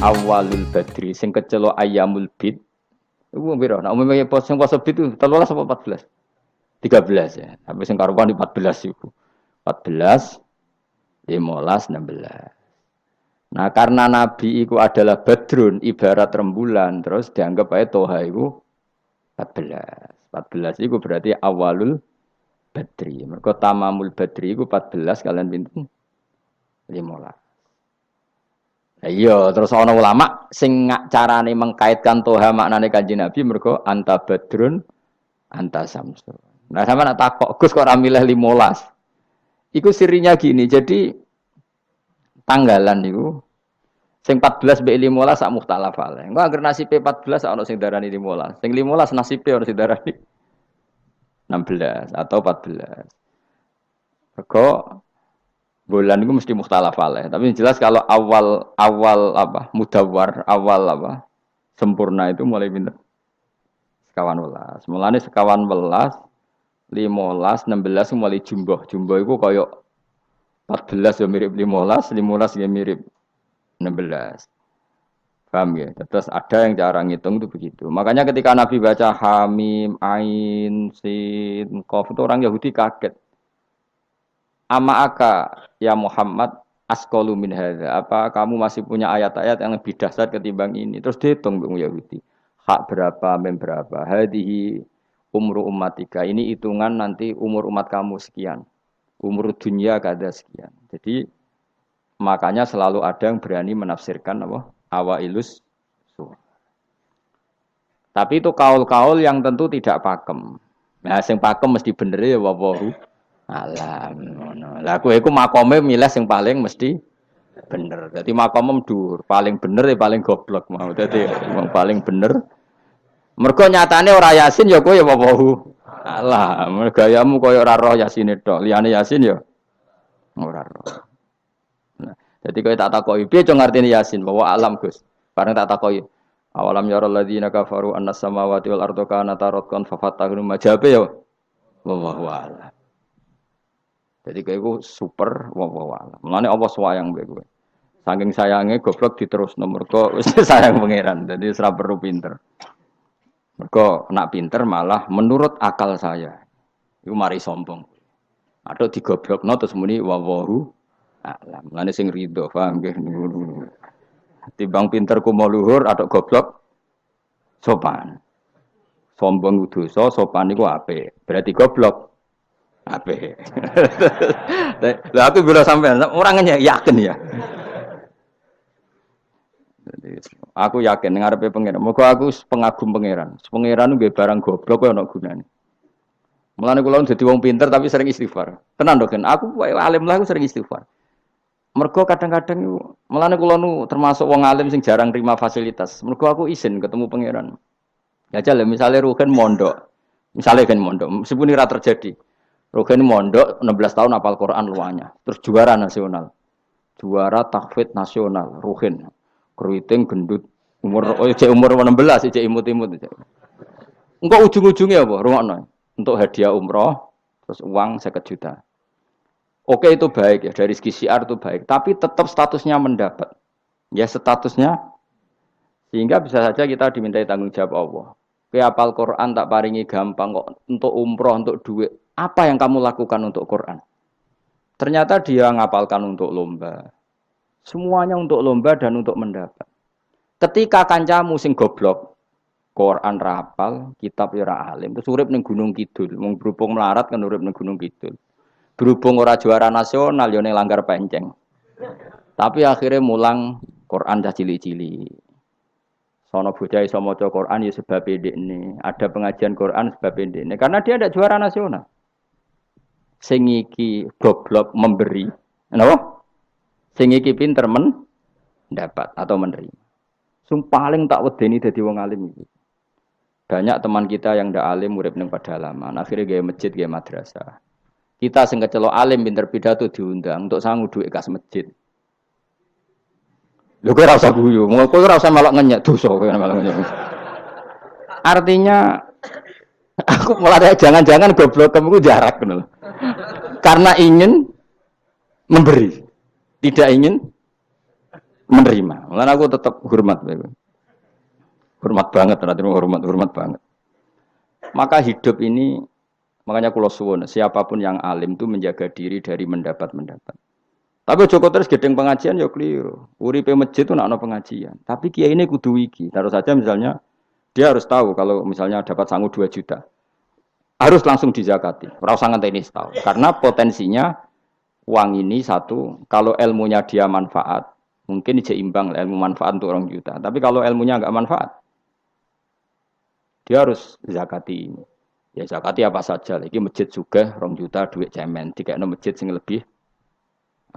awalul badri sing kecelok ayamul bid. Iku piro? Nek umumnya poso bid itu 13 apa 14? 13 ya. Sampai sing karuan 14 iku. 14 15 16. Nah, karena Nabi itu adalah badrun, ibarat rembulan, terus dianggap aja toha itu 14. 14 itu berarti awalul badri. Mergo tamamul badri itu 14 kalian pinten? 15. Nah, iya, terus ana ulama sing carane mengkaitkan toha maknane Kanjeng Nabi mergo anta badrun anta samsun. Nah, sama nak takok, Gus kok ora milih 15? Iku sirinya gini, jadi tanggalan itu sing 14 mbek 15 sak mukhtalaf ale. Engko anggere nasibe 14 ana sing darani 15. Sing 15 nasibe ana sing darani 16 atau 14. Mergo bulan itu mesti mukhtalaf alaih. Tapi jelas kalau awal apa mudawwar, awal apa sempurna itu mulai pinter sekawan welas. Mulane sekawan welas, 15, 16 mulai jumbo. Jumbo itu koyok 14 ya mirip 15, 15 ya mirip 16. Paham ya? Terus ada yang cara ngitung itu begitu. Makanya ketika Nabi baca Hamim, Ain, Sin, Qaf itu orang Yahudi kaget. Ama aka ya Muhammad asqalu min hadza. Apa kamu masih punya ayat-ayat yang lebih dahsyat ketimbang ini? Terus dihitung Bung Yahudi. Hak berapa, mem berapa? Hadihi umru ummatika. Ini hitungan nanti umur umat kamu sekian. Umur dunia kada sekian. Jadi makanya selalu ada yang berani menafsirkan apa? Awailus surah. Tapi itu kaul-kaul yang tentu tidak pakem. Nah, sing pakem mesti bener ya wallahu alam. Lah kowe iku makome milih sing paling mesti bener. Dadi makome dhuwur, paling bener ya paling goblok mau. Dadi wong paling bener. Mergo nyatane ora Yasin ya kowe ya wallahu alam. Gayamu koyo ora roh Yasine tok. Liyane Yasin ya ora roh. Nah, jadi kowe tak takoki piye cong ngartine Yasin bahwa alam Gus. Bareng tak takoki awalam yarul ladzina kafaru annas samawati wal ardu kanata ratqan fafatahnu majabe ya wallahu alam. Jadi kayak gue super wawalan. Mulane apa swayang mbek kowe. Saking sayange goblok diterusno mergo wis sayang pangeran. Jadi ora perlu pinter. Mergo nak pinter malah menurut akal saya. Iku mari sombong. Atau digoblokno terus muni wawahu alam. Mulane sing rido, paham nggih. Timbang pinter ku mau luhur atau goblok sopan. Sombong dosa, sopan iku apik. Berarti goblok apik. Lah aku bila sampean orangnya yakin ya. Aku yakin ngarepe pangeran. Moga aku pengagum pangeran. Pangeran nggih barang goblok kok ana gunane. Mulane kula dadi wong pinter tapi sering istighfar. Tenan to kan? Aku alim lah aku sering istighfar. Mergo kadang-kadang mulane kula nu termasuk wong alim sing jarang terima fasilitas. Mergo aku izin ketemu pangeran. Ya jale misale Rugen mondok. Misale kan mondok, meskipun ora terjadi. Rugen mondok 16 tahun hafal Quran luanya. Terus juara nasional. Juara tahfidz nasional Rugen. Keriting gendut umur umur 16 cek imut-imut. Engko ujung-ujungnya apa? Rungokno. Untuk hadiah umroh terus uang 50 juta. Oke itu baik ya dari segi syiar itu baik, tapi tetap statusnya mendapat. Ya statusnya sehingga bisa saja kita dimintai tanggung jawab Allah. Kowe hafal Quran tak paringi gampang kok untuk umroh, untuk duit. Apa yang kamu lakukan untuk Quran? Ternyata dia ngapalkan untuk lomba. Semuanya untuk lomba dan untuk mendapat. Ketika kancamu sing goblok, Quran rapal, kitab ora alim, terus urip ning Gunung Kidul, mung berhubung melarat kan urip ning Gunung Kidul. Berhubung ora juara nasional yo ning Langgar Penceng. Tapi akhirnya mulang Quran dah cili-cili. Sono bocah iso maca Quran ya sebab ndekne. Ada pengajian Quran sebab ndekne karena dia ada juara nasional. Sing iki goblok memberi. Napa? Sing iki pinter mendapat atau menerima. Sing paling tak wedeni dadi wong alim iki. Banyak teman kita yang ndak alim urip ning pedalaman, akhirnya gawe masjid, gawe madrasah. Kita sing kecelok alim pinter pidato diundang untuk sangu duit kas masjid. Lho kowe ora usah guyu, kowe ora usah melok ngenyek dosa kowe melok ngenyek. Artinya aku mulai jangan-jangan goblok kamu jarak ngono. Karena ingin memberi, tidak ingin menerima. Mulane aku tetap hormat. Hormat banget, hormat banget. Maka hidup ini, makanya kula suwun, siapapun yang alim itu menjaga diri dari mendapat. Tapi Joko terus gedeng pengajian ya keliru. Uripe masjid itu nak ono pengajian. Tapi kiai ini kudu wiki. Taruh saja misalnya dia harus tahu kalau misalnya dapat sangu 2 juta. Harus langsung dizakati. Ora usah ngenteni tahu. Karena potensinya uang ini satu, kalau ilmunya dia manfaat, mungkin seimbang ilmu manfaat untuk orang juta. Tapi kalau ilmunya enggak manfaat, dia harus zakati ini. Ya zakati apa saja. Lagi masjid juga 2 juta duit cemen. Dikekno masjid sing lebih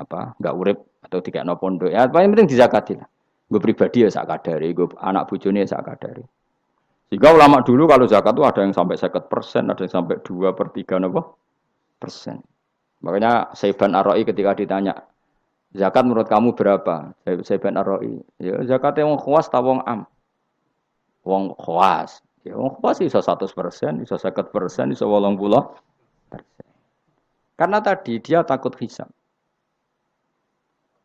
enggak urip atau dikekno pondok. Ya paling penting dizakati lah. Gue pribadi ya sak kadare, gue anak bojone ya sak kadare. Sehingga ulama dulu kalau zakat itu ada yang sampai 50%, ada yang sampai 2/3%. Makanya Saiban Ar-Ra'i ketika ditanya, zakat menurut kamu berapa? Saiban Ar-Ra'i, ya zakatnya wong khawas ta wong am? Wong khawas. Ya wong khawas iso 100%, iso 50%, iso 80%. Karena tadi dia takut hisab.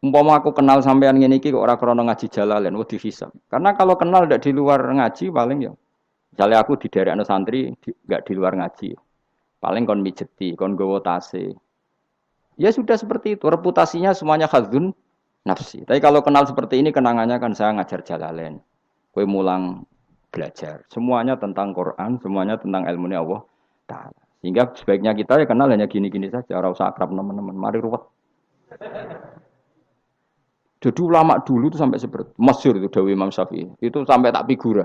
Umpama aku kenal sampean ngene iki kok ora krana ngaji Jalalain wedi hisab. Karena kalau kenal ndak di luar ngaji paling ya. Misalnya aku di daerah santri enggak di luar ngaji. Paling kon mijeti, kon gowo tase. Ya sudah seperti itu, reputasinya semuanya khadzun nafsi. Tapi kalau kenal seperti ini kenangannya kan saya ngajar Jalalain. Kowe mulang belajar. Semuanya tentang Quran, semuanya tentang ilmunya Allah Ta'ala. Sehingga sebaiknya kita ya kenal hanya gini-gini saja, ora usah akrab teman-teman. Mari ruwet. Jadi ulama dulu itu sampai seperti masyhur itu dawuh Imam Syafi'i. Itu sampai tak figura.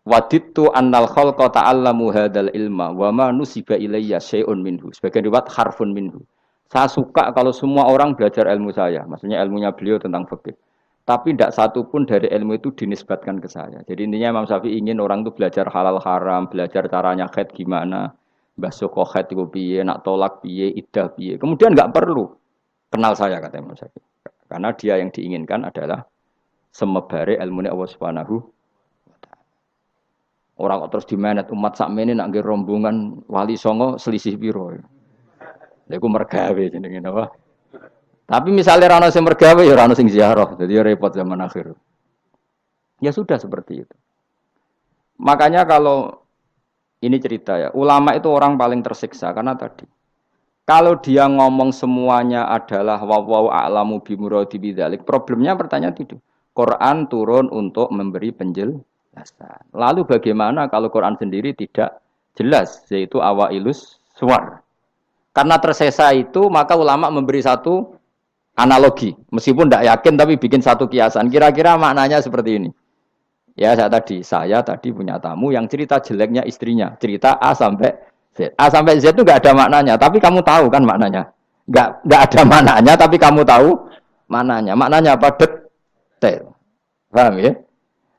Wadittu annal khalqa ta'allamu hadzal ilma wa ma nusiba ilayya syai'un minhu. Sebagian riwayat harfun minhu. Saya suka kalau semua orang belajar ilmu saya, maksudnya ilmunya beliau tentang fikih. Tapi tidak satu pun dari ilmu itu dinisbatkan ke saya. Jadi intinya Imam Syafi'i ingin orang itu belajar halal haram, belajar caranya haid gimana, basuh haid itu piye, nak tolak piye, iddah piye. Kemudian enggak perlu kenal saya kata Imam Syafi'i. Karena dia yang diinginkan adalah semebare ilmunya Allah Subhanahu wa Ta'ala. Orang kok terus dimenet umat sakmene nak nggih rombongan wali songo selisih piro. Lha iku mergawe jenenge napa? Tapi misalnya rano sing mergawe ya rano sing ziarah, jadi repot zaman akhir. Ya sudah seperti itu. Makanya kalau ini cerita ya, ulama itu orang paling tersiksa karena tadi kalau dia ngomong semuanya adalah wallahu a'lamu bimuradi bidzalik, problemnya pertanyaan itu. Quran turun untuk memberi penjelasan. Lalu bagaimana kalau Quran sendiri tidak jelas, yaitu awailus suwar. Karena tersesa itu, maka ulama memberi satu analogi. Meskipun tidak yakin, tapi bikin satu kiasan. Kira-kira maknanya seperti ini. Ya, saya tadi punya tamu yang cerita jeleknya istrinya. Cerita A sampai Z. A sampai Z itu nggak ada maknanya, tapi kamu tahu kan maknanya. Nggak ada maknanya, tapi kamu tahu maknanya. Maknanya apa? Detail. Paham ya?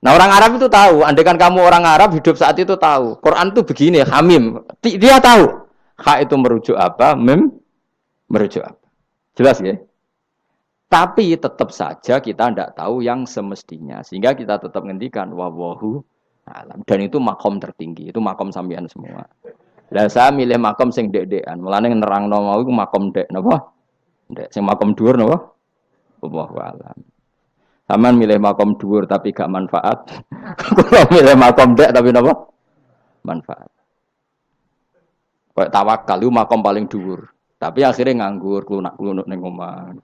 Nah orang Arab itu tahu. Andai kan kamu orang Arab hidup saat itu tahu. Quran itu begini, hamim. Dia tahu. Ha itu merujuk apa? Mem merujuk apa? Jelas ya? Tapi tetap saja kita tidak tahu yang semestinya. Sehingga kita tetap ngendikan wallahu alam. Dan itu makom tertinggi. Itu makom sampean semua. Lah saya milih makom sing dek-dekan. Mulane nerangno mau iku makom dek napa? Dek sing makom dhuwur napa? Wallahu alam. Saman milih makom dhuwur tapi gak manfaat. Kula milih makom dek tapi napa? Manfaat. Kayak tawakal itu makom paling dhuwur. Tapi akhirnya nganggur, klunak-klunuk ning omah.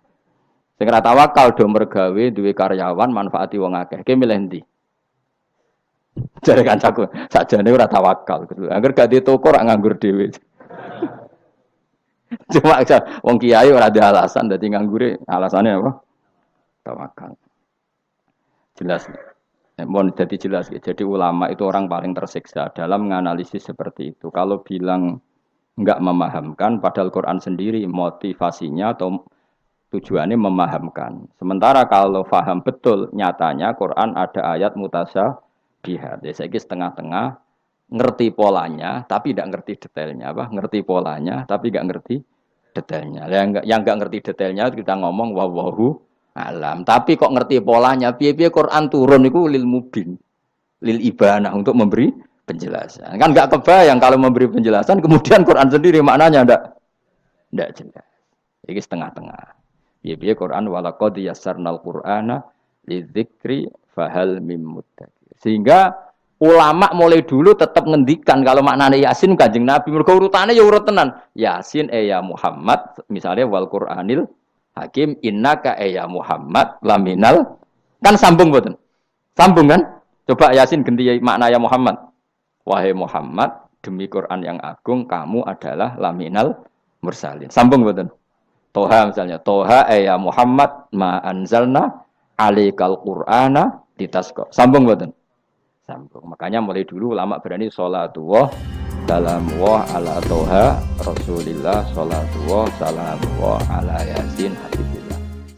Sing ora tawakal do mergawe duwe karyawan manfaati wong akeh. Ki milih ndi? Jare kancaku, sakjane ora tawakal gitu. Angger gak di toko ora nganggur dhewe. Cuma wong kiai ora ada alasan dadi nganggure, alasane apa? Tawakal. Jelas. Mohon jadi jelas. Jadi ulama itu orang paling tersiksa dalam menganalisis seperti itu. Kalau bilang enggak memahamkan, padahal Quran sendiri motivasinya atau tujuannya memahamkan. Sementara kalau faham betul, nyatanya Quran ada ayat mutasyabihat. Jadi saya setengah-tengah ngerti polanya, tapi tidak ngerti detailnya. Apa? Ngerti polanya, tapi tidak ngerti detailnya. Yang nggak ngerti detailnya kita ngomong wallahu alam. Tapi kok ngerti polanya? Piye-piye Quran turun itu lil mubin, lil ibanah untuk memberi penjelasan. Kan nggak kebayang kalau memberi penjelasan, kemudian Quran sendiri maknanya ndak jelas. Ini setengah-tengah. Piye-piye Quran walaqad yassarnal Qur'ana lidzikri fahal mim muddakir. Sehingga ulama mulai dulu tetap ngendikan kalau maknanya Yasin Kanjeng Nabi mergo urutane ya urut tenan. Yasin ya Muhammad misalnya wal Qur'anil Hakim innaka ya Muhammad laminal kan sambung mboten? Sambung kan? Coba Yasin ganti makna ya Muhammad. Wahai Muhammad, demi Quran yang agung kamu adalah laminal mursalin. Sambung mboten? Toha misalnya, Toha ya Muhammad ma anzalna alaikal Qur'ana litasqa. Sambung mboten? Sambung. Makanya mulai dulu ulama berani sholatullah salamullah ala Toha Rasulillah sholatullah salamullah ala Yasin habib